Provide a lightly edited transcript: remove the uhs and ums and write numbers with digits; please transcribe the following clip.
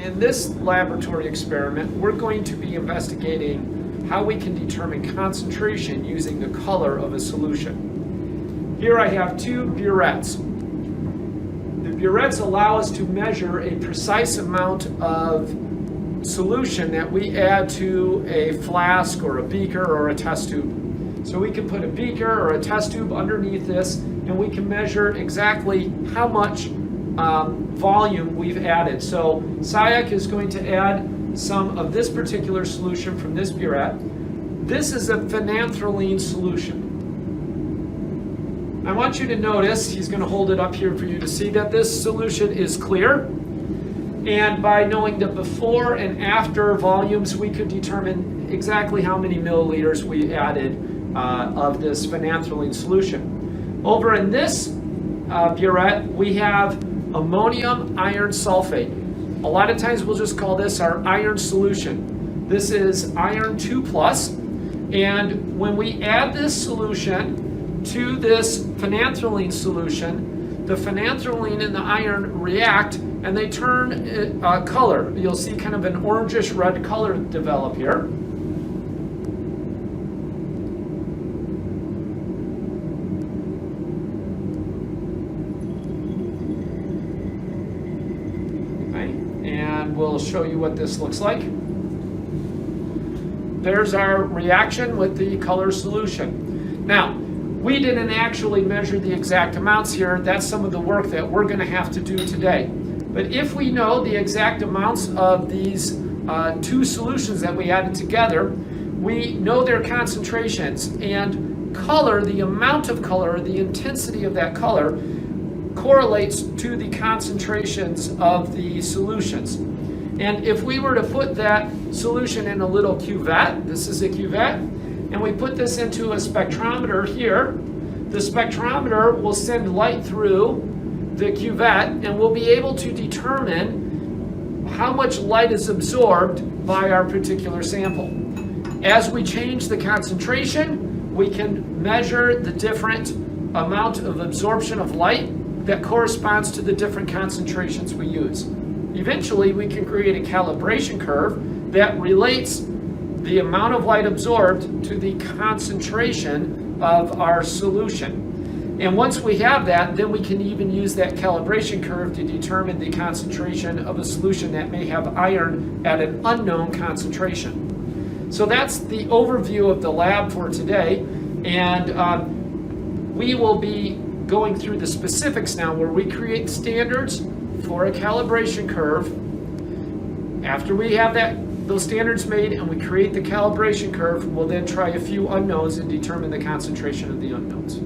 in this laboratory experiment, we're going to be investigating how we can determine concentration using the color of a solution. Here I have two burettes. The burettes allow us to measure a precise amount of solution that we add to a flask or a beaker or a test tube. So we can put a beaker or a test tube underneath this, and we can measure exactly how much volume we've added. So SIAC is going to add some of this particular solution from this burette. This is a phenanthrene solution. I want you to notice, he's going to hold it up here for you to see, that this solution is clear. And by knowing the before and after volumes, we could determine exactly how many milliliters we added of this phenanthrene solution. Over in this burette, we have ammonium iron sulfate. A lot of times we'll just call this our iron solution. This is iron 2+, and when we add this solution to this phenanthrene solution, the phenanthrene and the iron react and they turn color. You'll see kind of an orangish red color develop here. And we'll show you what this looks like. There's our reaction with the color solution. Now, we didn't actually measure the exact amounts here. That's some of the work that we're going to have to do today. But if we know the exact amounts of these two solutions that we added together, we know their concentrations, and color, the amount of color, the intensity of that color, correlates to the concentrations of the solutions. And if we were to put that solution in a little cuvette, this is a cuvette, and we put this into a spectrometer here, the spectrometer will send light through the cuvette, and we'll be able to determine how much light is absorbed by our particular sample. As we change the concentration, we can measure the different amount of absorption of light that corresponds to the different concentrations we use. Eventually, we can create a calibration curve that relates the amount of light absorbed to the concentration of our solution. And once we have that, then we can even use that calibration curve to determine the concentration of a solution that may have iron at an unknown concentration. So that's the overview of the lab for today, and we will be going through the specifics now, where we create standards for a calibration curve. After we have those standards made and we create the calibration curve, we'll then try a few unknowns and determine the concentration of the unknowns.